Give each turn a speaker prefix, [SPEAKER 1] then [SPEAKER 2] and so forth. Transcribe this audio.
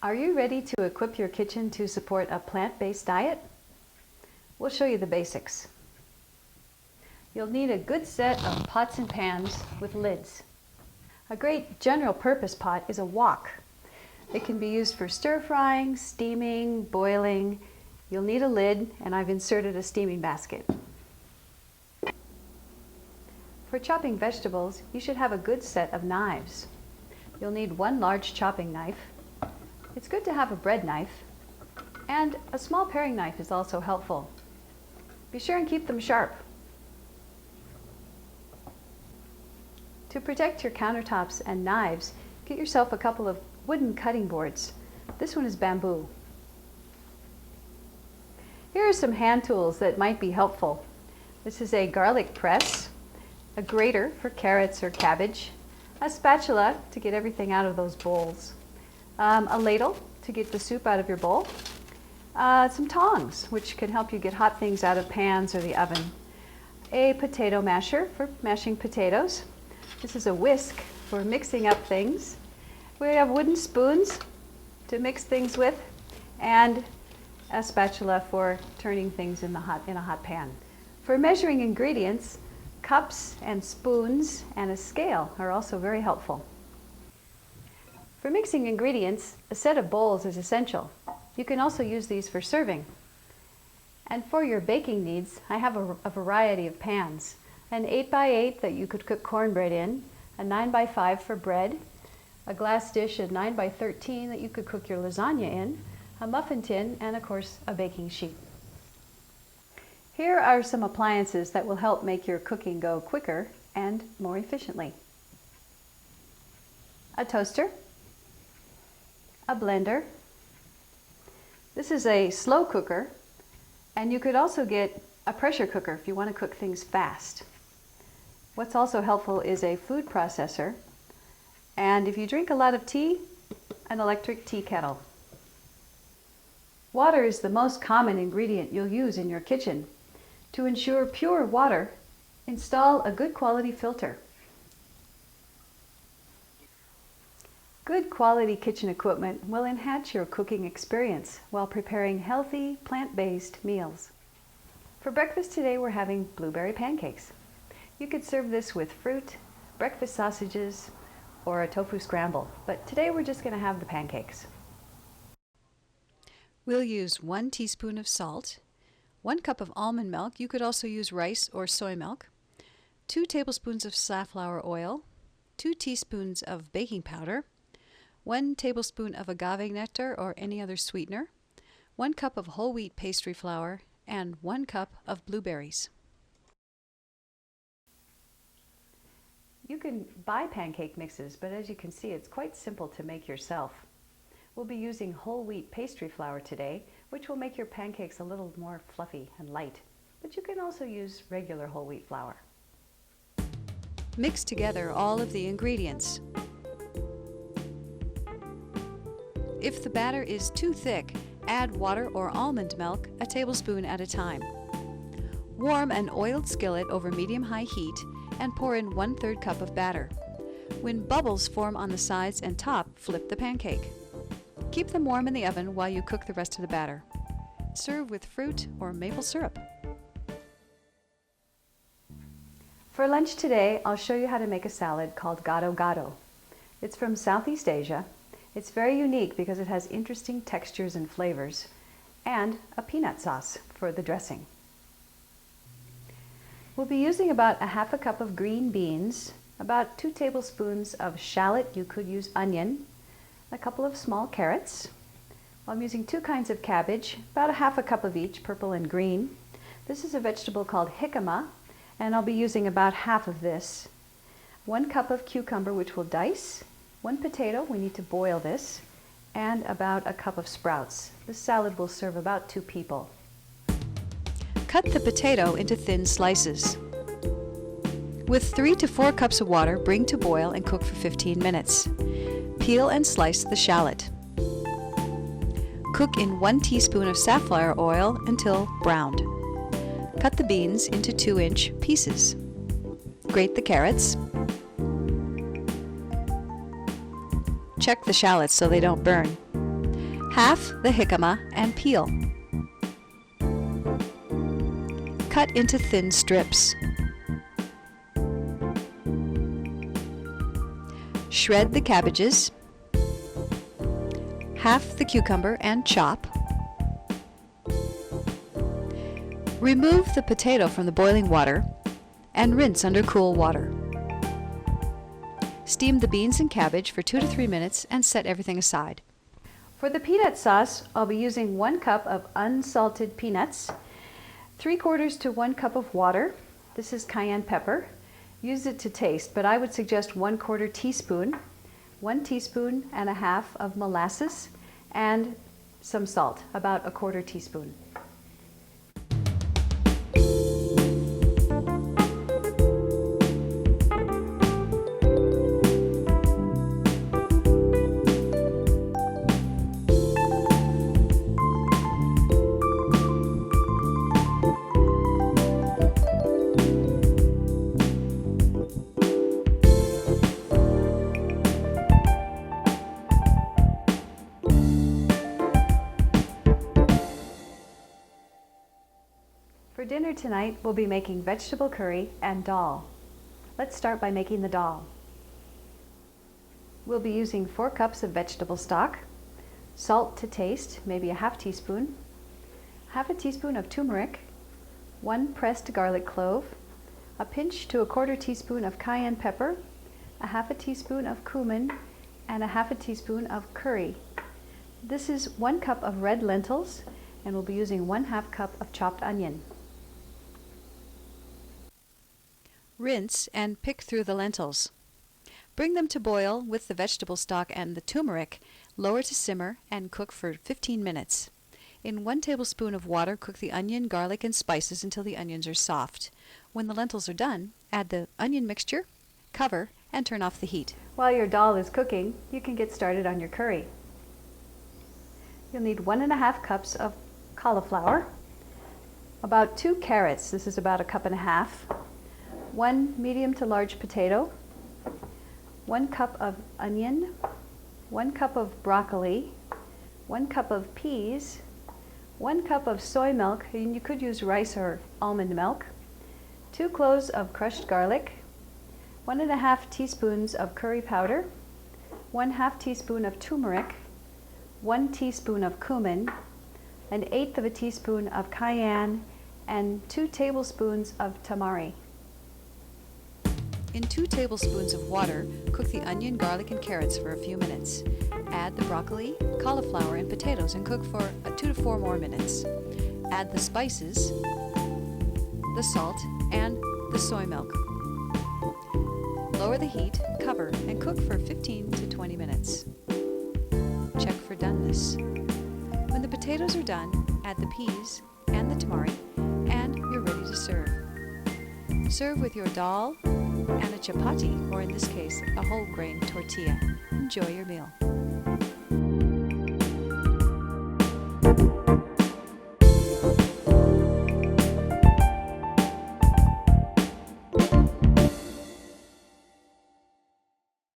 [SPEAKER 1] Are you ready to equip your kitchen to support a plant-based diet? We'll show you the basics. You'll need a good set of pots and pans with lids. A great general purpose pot is a wok. It can be used for stir-frying, steaming, boiling. You'll need a lid, and I've inserted a steaming basket. For chopping vegetables, you should have a good set of knives. You'll need one large chopping knife. It's good to have a bread knife, and a small paring knife is also helpful. Be sure and keep them sharp. To protect your countertops and knives, get yourself a couple of wooden cutting boards. This one is bamboo. Here are some hand tools that might be helpful. This is a garlic press, a grater for carrots or cabbage, a spatula to get everything out of those bowls, a ladle to get the soup out of your bowl, some tongs which can help you get hot things out of pans or the oven, a potato masher for mashing potatoes. This is a whisk for mixing up things. We have wooden spoons to mix things with, and a spatula for turning things in a hot pan. For measuring ingredients, cups and spoons and a scale are also very helpful. For mixing ingredients, a set of bowls is essential. You can also use these for serving. And for your baking needs, I have a variety of pans. An 8x8 that you could cook cornbread in, a 9x5 for bread, a glass dish of 9x13 that you could cook your lasagna in, a muffin tin, and of course a baking sheet. Here are some appliances that will help make your cooking go quicker and more efficiently. A toaster, a blender. This is a slow cooker, and you could also get a pressure cooker if you want to cook things fast. What's also helpful is a food processor, and if you drink a lot of tea, an electric tea kettle. Water is the most common ingredient you'll use in your kitchen. To ensure pure water, install a good quality filter. Good quality kitchen equipment will enhance your cooking experience while preparing healthy, plant-based meals. For breakfast today, we're having blueberry pancakes. You could serve this with fruit, breakfast sausages, or a tofu scramble, but today we're just going to have the pancakes.
[SPEAKER 2] We'll use 1 teaspoon of salt, 1 cup of almond milk. You could also use rice or soy milk, 2 tablespoons of safflower oil, 2 teaspoons of baking powder, 1 tablespoon of agave nectar or any other sweetener, 1 cup of whole wheat pastry flour, and 1 cup of blueberries.
[SPEAKER 1] You can buy pancake mixes, but as you can see, it's quite simple to make yourself. We'll be using whole wheat pastry flour today, which will make your pancakes a little more fluffy and light, but you can also use regular whole wheat flour.
[SPEAKER 2] Mix together all of the ingredients. If the batter is too thick, add water or almond milk a tablespoon at a time. Warm an oiled skillet over medium-high heat and pour in 1/3 cup of batter. When bubbles form on the sides and top, flip the pancake. Keep them warm in the oven while you cook the rest of the batter. Serve with fruit or maple syrup.
[SPEAKER 1] For lunch today, I'll show you how to make a salad called Gado-Gado. It's from Southeast Asia. It's very unique because it has interesting textures and flavors, and a peanut sauce for the dressing. We'll be using about 1/2 cup of green beans, about 2 tablespoons of shallot, you could use onion, a couple of small carrots. I'm using 2 kinds of cabbage, about 1/2 cup of each, purple and green. This is a vegetable called jicama, and I'll be using about half of this. 1 cup of cucumber, which we'll dice, 1 potato, we need to boil this, and about 1 cup of sprouts. This salad will serve about 2 people.
[SPEAKER 2] Cut the potato into thin slices. With 3 to 4 cups of water, bring to boil and cook for 15 minutes. Peel and slice the shallot. Cook in 1 teaspoon of safflower oil until browned. Cut the beans into 2-inch pieces. Grate the carrots. Check the shallots so they don't burn. Half the jicama and peel. Cut into thin strips. Shred the cabbages, half the cucumber and chop. Remove the potato from the boiling water and rinse under cool water. Steam the beans and cabbage for 2 to 3 minutes and set everything aside.
[SPEAKER 1] For the peanut sauce, I'll be using 1 cup of unsalted peanuts, 3/4 to 1 cup of water. This is cayenne pepper. Use it to taste, but I would suggest 1/4 teaspoon, 1 teaspoon and a half of molasses, and some salt, about 1/4 teaspoon. For dinner tonight, we'll be making vegetable curry and dal. Let's start by making the dal. We'll be using 4 cups of vegetable stock, salt to taste, maybe a half teaspoon, half a teaspoon of turmeric, 1 pressed garlic clove, a pinch to 1/4 teaspoon of cayenne pepper, a half a teaspoon of cumin, and a half a teaspoon of curry. This is 1 cup of red lentils, and we'll be using 1/2 cup of chopped onion.
[SPEAKER 2] Rinse and pick through the lentils. Bring them to boil with the vegetable stock and the turmeric, lower to simmer, and cook for 15 minutes. In 1 tablespoon of water, cook the onion, garlic, and spices until the onions are soft. When the lentils are done, add the onion mixture, cover, and turn off the heat.
[SPEAKER 1] While your dal is cooking, you can get started on your curry. You'll need 1½ cups of cauliflower, about 2 carrots, this is about 1½ cup, 1 medium to large potato, 1 cup of onion, 1 cup of broccoli, 1 cup of peas, 1 cup of soy milk, and you could use rice or almond milk, 2 cloves of crushed garlic, 1½ teaspoons of curry powder, 1/2 teaspoon of turmeric, 1 teaspoon of cumin, 1/8 teaspoon of cayenne, and 2 tablespoons of tamari.
[SPEAKER 2] In 2 tablespoons of water, cook the onion, garlic, and carrots for a few minutes. Add the broccoli, cauliflower, and potatoes and cook for 2 to 4 more minutes. Add the spices, the salt, and the soy milk. Lower the heat, cover, and cook for 15 to 20 minutes. Check for doneness. When the potatoes are done, add the peas and the tamari, and you're ready to serve. Serve with your dal and a chapati, or in this case, a whole grain tortilla. Enjoy your meal.